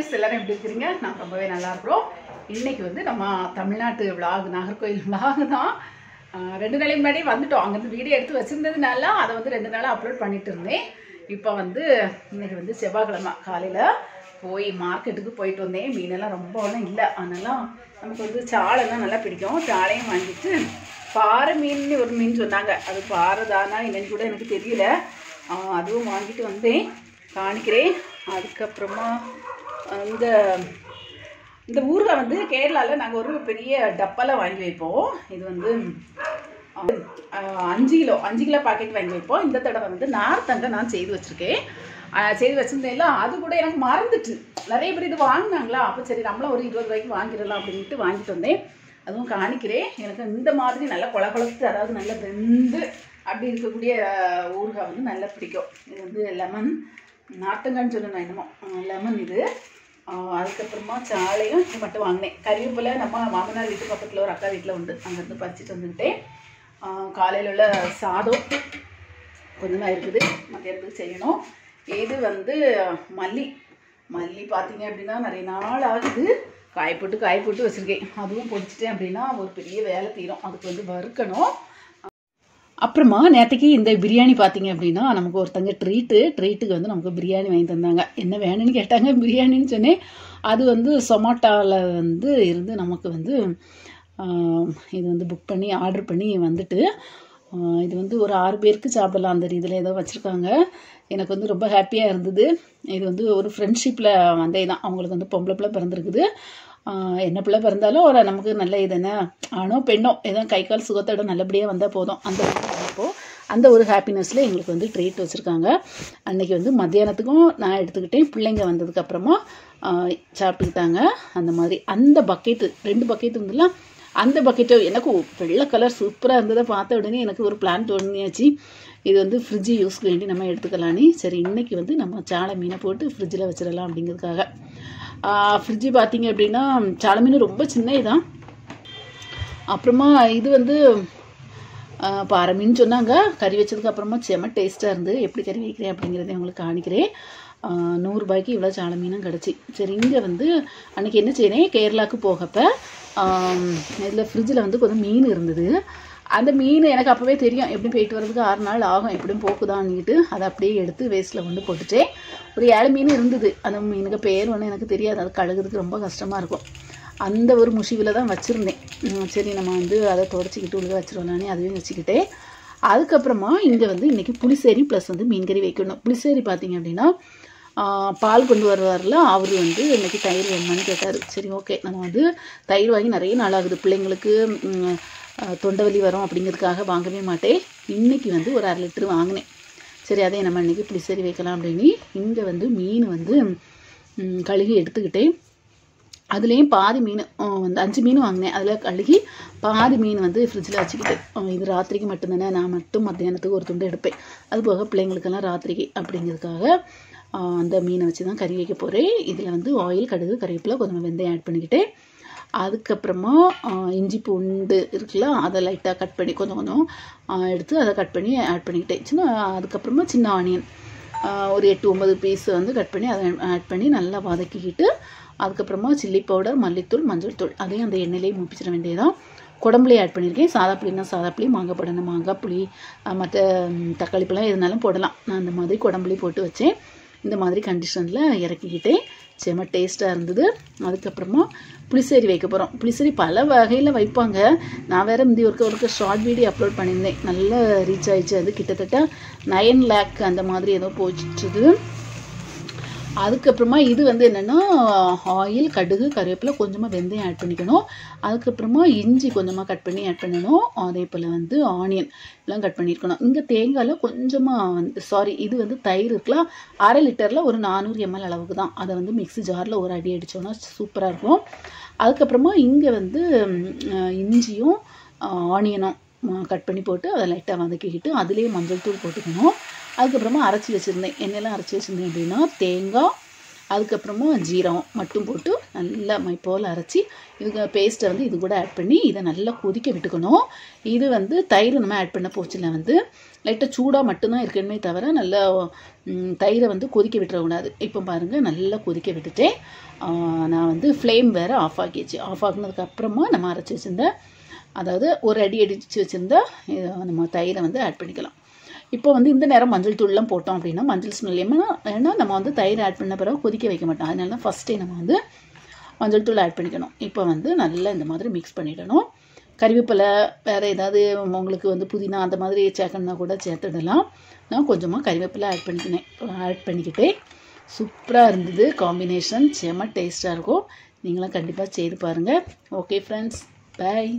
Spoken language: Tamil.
ஃப்ரெண்ட்ஸ் எல்லாரும் எப்படி இருக்கீங்க? நான் ரொம்பவே நல்லா இருக்கிறோம். இன்னைக்கு வந்து நம்ம தமிழ்நாட்டு விளாக் நாகர்கோயில் விளாக் தான். 2 நாளைக்கு முன்னாடி வந்துட்டோம். அங்கேருந்து வீடியோ எடுத்து வச்சுருந்ததுனால அதை வந்து 2 நாளாக அப்லோட் பண்ணிட்டு இருந்தேன். இப்போ வந்து இன்னைக்கு வந்து செவ்வாய்க்கிழமை காலையில் போய் மார்க்கெட்டுக்கு போயிட்டு வந்தேன். மீனெல்லாம் ரொம்ப ஒன்றும் இல்லை. அதனால நமக்கு வந்து சாலைலாம் நல்லா பிடிக்கும். சாலையும் வாங்கிட்டு பாறை மீன் ஒரு மீன் சொன்னாங்க. அது பாறை தானா என்னன்னு கூட எனக்கு தெரியல. அதுவும் வாங்கிட்டு வந்தேன், காணிக்கிறேன். அதுக்கப்புறமா இந்த ஊறுகாய் வந்து கேரளாவில் நாங்கள் ஒரு பெரிய டப்பாலாம் வாங்கி வைப்போம். இது வந்து 5 கிலோ பாக்கெட் வாங்கி வைப்போம். இந்த தடவை வந்து நார்த்தங்க நான் செய்து வச்சுருக்கேன். செய்து வச்சுருந்தேன்ல, அது கூட எனக்கு மறந்துட்டு. நிறைய பேர் இது வாங்கினாங்களா, அப்போ சரி நம்மளும் ஒரு 20 ரூபாய்க்கு வாங்கிடலாம் அப்படின்ட்டு வாங்கிட்டு வந்தேன். அதுவும் காணிக்கிறேன். எனக்கு இந்த மாதிரி நல்லா கொழத்து, அதாவது நல்லா வெந்து அப்படி இருக்கக்கூடிய ஊறுகாய் வந்து நல்லா பிடிக்கும். இது வந்து லெமன் நார்த்தங்கான்னு சொல்லணும், என்னமோ லெமன் இது. அதுக்கப்புறமா சாலையும் இது மட்டும் வாங்கினேன். கறிவேப்பிலை நம்ம மாமனார் வீட்டு பக்கத்தில் ஒரு அக்கா வீட்டில் உண்டு, அங்கேருந்து பறிச்சுட்டு வந்துக்கிட்டேன். காலையில் உள்ள சாதம் கொஞ்சமாக இருக்குது, மத்தியானத்துக்கு செய்யணும். இது வந்து மல்லி பார்த்தீங்க அப்படின்னா நிறைய நாள் ஆகுது. காய போட்டு வச்சுருக்கேன். அதுவும் பொடிச்சிட்டேன் அப்படின்னா ஒரு பெரிய வேலை தீரும். அதுக்கு வந்து வறுக்கணும். அப்புறமா நேற்றுக்கு இந்த பிரியாணி பார்த்தீங்க அப்படின்னா நமக்கு ஒருத்தங்க ட்ரீட்டுக்கு வந்து நமக்கு பிரியாணி வாங்கி தந்தாங்க. என்ன வேணும்னு கேட்டாங்க, பிரியாணின்னு சொன்னேன். அது வந்து சொமாட்டோவில் வந்து இருந்து நமக்கு வந்து இது வந்து புக் பண்ணி ஆர்டர் பண்ணி வந்துட்டு, இது வந்து ஒரு 6 பேருக்கு சாப்பிடலாம் அந்த இதில் ஏதோ வச்சுருக்காங்க. எனக்கு வந்து ரொம்ப ஹாப்பியாக இருந்தது. இது வந்து ஒரு ஃப்ரெண்ட்ஷிப்பில் வந்தே தான். அவங்களுக்கு வந்து பொம்பளை பிள்ளை பிறந்திருக்குது. என்ன பிள்ளை பிறந்தாலும் ஒரு நமக்கு நல்ல இது என்ன, ஆணோ பெண்ணோ ஏதோ கை கால் சுகத்தோட நல்லபடியாக வந்தால் போதும். அந்த ஒரு ஹாப்பினஸில் எங்களுக்கு வந்து ட்ரீட் வச்சுருக்காங்க. அன்றைக்கி வந்து மத்தியானத்துக்கும் நான் எடுத்துக்கிட்டேன். பிள்ளைங்க வந்ததுக்கப்புறமா சாப்பிட்டுக்கிட்டாங்க. அந்த மாதிரி அந்த பக்கெட்டு 2 பக்கெட் இருந்துலாம், அந்த பக்கெட்டை எனக்கு வெள்ளை கலர் சூப்பராக இருந்ததை பார்த்த உடனே எனக்கு ஒரு பிளான் தோணியாச்சு. இது வந்து ஃப்ரிட்ஜு யூஸ்க்கு வேண்டி நம்ம எடுத்துக்கலான்னு. சரி, இன்றைக்கி வந்து நம்ம சாலை மீனை போட்டு ஃப்ரிட்ஜில் வச்சிடலாம் அப்படிங்கிறதுக்காக. ஃப்ரிட்ஜு பார்த்திங்க அப்படின்னா சாலை மீன் ரொம்ப சின்ன இதான். அப்புறமா இது வந்து பாறை மீன் சொன்னாங்க. கறி வச்சதுக்கப்புறமா செம்ம டேஸ்ட்டாக இருந்து எப்படி கறி வைக்கிறேன் அப்படிங்கிறத உங்களுக்கு காணிக்கிறேன். 100 ரூபாய்க்கு இவ்வளோ சாலை மீனும் கிடச்சி. சரி, இங்கே வந்து அன்றைக்கி என்ன செய்கிறேன், கேரளாவுக்கு போகப்போ இதில் ஃப்ரிட்ஜில் வந்து கொஞ்சம் மீன் இருந்தது. அந்த மீன் எனக்கு அப்போவே தெரியும் எப்படி போயிட்டு வரதுக்கு 6 நாள் ஆகும், எப்படியும் போக்குதான்னுட்டு அதை அப்படியே எடுத்து வேஸ்ட்டில் கொண்டு போட்டுட்டேன். ஒரு 7 மீன் இருந்தது. அந்த மீனுக்கு பேர் ஒன்று எனக்கு தெரியாது. அது கழுகுறதுக்கு ரொம்ப கஷ்டமாக இருக்கும். அந்த ஒரு முஷிவில் தான் வச்சுருந்தேன். சரி, நம்ம வந்து அதை தொடச்சிக்கிட்டு உள்ள வச்சுருவோம்லானே அதுவே வச்சுக்கிட்டேன். அதுக்கப்புறமா இங்கே வந்து இன்றைக்கி புளிசேரி ப்ளஸ் வந்து மீன் கறி வைக்கணும். புளிசேரி பார்த்திங்க அப்படின்னா பால் கொண்டு வருவார்ல, அவர் வந்து இன்றைக்கி தயிர் வேணுமான்னு கேட்டார். சரி, ஓகே, நம்ம வந்து தயிர் வாங்கி நிறைய நாள் ஆகுது. பிள்ளைங்களுக்கு தொண்டை வலி வரும் அப்படிங்கிறதுக்காக வாங்கவே மாட்டேன். இன்றைக்கி வந்து ஒரு 1/2 லிட்டரு வாங்கினேன். சரி, அதே நம்ம இன்றைக்கி புளிசேரி வைக்கலாம் அப்படின்னு இங்கே வந்து மீன் வந்து கழுகி எடுத்துக்கிட்டேன். அதுலேயும் பாதி மீன் வந்து 5 மீன் வாங்கினேன். அதில் கழுகி பாதி மீன் வந்து ஃப்ரிட்ஜில் வச்சுக்கிட்டேன். இது ராத்திரிக்கு மட்டும்தானே, நான் மட்டும் மத்தியானத்துக்கு ஒரு துண்டு எடுப்பேன். அது போக பிள்ளைங்களுக்கெல்லாம் ராத்திரிக்கு அப்படிங்கிறதுக்காக அந்த மீனை வச்சு தான் கறி வைக்க போகிறேன். இதில் வந்து ஆயில், கடுகு, கறிவேப்பிலை, கொஞ்சம் வெந்தயம் ஆட் பண்ணிக்கிட்டேன். அதுக்கப்புறமா இஞ்சி பூண்டு இருக்குல்ல, அதை லைட்டாக கட் பண்ணி கொஞ்சம் எடுத்து அதை கட் பண்ணி ஆட் பண்ணிக்கிட்டேன். அதுக்கப்புறமா சின்ன ஆனியன் ஒரு 8-9 பீஸ் வந்து கட் பண்ணி அதை ஆட் பண்ணி நல்லா வதக்கிக்கிட்டு, அதுக்கப்புறமா சில்லி பவுடர், மல்லித்தூள், மஞ்சள் தூள் அதையும் அந்த எண்ணெயிலேயே மூப்பிச்சிட வேண்டியதான். குடம்புளி ஆட் பண்ணியிருக்கேன். சாதா புளினா சாதா புளி, மாங்காய் போடணும் மாங்காய், புளி, மற்ற தக்காளி பழம் எதுனாலும் போடலாம். நான் அந்த மாதிரி குடம்புளி போட்டு வச்சேன். இந்த மாதிரி கண்டிஷனில் இறக்கிக்கிட்டேன். செம்ம டேஸ்ட்டாக இருந்தது. அதுக்கப்புறமா புளிசேரி வைக்க போகிறோம். புளிசேரி பல வகையில் வைப்பாங்க. நான் வேறு ஒரு ஷார்ட் வீடியோ அப்லோட் பண்ணியிருந்தேன். நல்லா ரீச் ஆகிடுச்சு. அது கிட்டத்தட்ட 9 லேக் அந்த மாதிரி ஏதோ போச்சுது. அதுக்கப்புறமா இது வந்து என்னென்னா ஆயில், கடுகு, கருவேப்பிலை, கொஞ்சமாக வெந்தயம் ஆட் பண்ணிக்கணும். அதுக்கப்புறமா இஞ்சி கொஞ்சமாக கட் பண்ணி ஆட் பண்ணணும். அதே போல் வந்து ஆனியன் எல்லாம் கட் பண்ணியிருக்கணும். இங்கே தேங்காயில் கொஞ்சமாக வந்து இது வந்து தயிர் இருக்கலாம், 1/2 லிட்டரில் ஒரு 400 ml அளவுக்கு தான். அதை வந்து மிக்ஸி ஜாரில் ஒரு அடி அடித்தோன்னா சூப்பராக இருக்கும். அதுக்கப்புறமா இங்கே வந்து இஞ்சியும் ஆனியனும் கட் பண்ணி போட்டு அதை லைட்டாக வதக்கிக்கிட்டு அதுலேயே மஞ்சள் தூள் போட்டுக்கணும். அதுக்கப்புறமா அரைச்சி வச்சுருந்தேன். என்னெல்லாம் அரைச்சி வச்சுருந்தேன் அப்படின்னா தேங்காய், அதுக்கப்புறமா ஜீரகம் மட்டும் போட்டு நல்லா மை போல் அரைச்சி இதுக்கு பேஸ்ட்டை வந்து இது கூட ஆட் பண்ணி இதை நல்லா கொதிக்க விட்டுக்கணும். இது வந்து தயிர் நம்ம ஆட் பண்ண போச்சில் வந்து லைட்டாக சூடாக மட்டும்தான் இருக்கணுமே தவிர நல்லா தயிரை வந்து கொதிக்க விட்டுறக்கூடாது. இப்போ பாருங்கள் நல்லா கொதிக்க விட்டுட்டேன். நான் வந்து ஃப்ளேம் வேறு ஆஃப் ஆக்கிடுச்சு. ஆஃப் ஆகினதுக்கப்புறமா நம்ம அரைச்சி வச்சுருந்த அதாவது ஒரு அடி அடித்து வச்சுருந்தா நம்ம தயிரை வந்து ஆட் பண்ணிக்கலாம். இப்போ வந்து இந்த நேரம் மஞ்சள் தூள்லாம் போட்டோம் அப்படின்னா மஞ்சள் ஸ்மெல் ஏன்னா நம்ம வந்து தயிர் ஆட் பண்ண பிறகு கொதிக்க வைக்க மாட்டோம். அதனால தான் ஃபஸ்ட்டே நம்ம வந்து மஞ்சள் தூள் ஆட் பண்ணிக்கணும். இப்போ வந்து நல்லா இந்த மாதிரி மிக்ஸ் பண்ணிடணும். கறிவேப்பிலை வேறு ஏதாவது உங்களுக்கு வந்து புதினா அந்த மாதிரி சேர்க்கணுன்னா கூட சேர்த்துடலாம். நான் கொஞ்சமாக கறிவேப்பிலை ஆட் பண்ணிக்கிட்டேன். சூப்பராக இருந்தது. காம்பினேஷன் செம்ம டேஸ்ட்டாக இருக்கும். நீங்களும் கண்டிப்பாக செய்து பாருங்கள். ஓகே ஃப்ரெண்ட்ஸ், பாய்.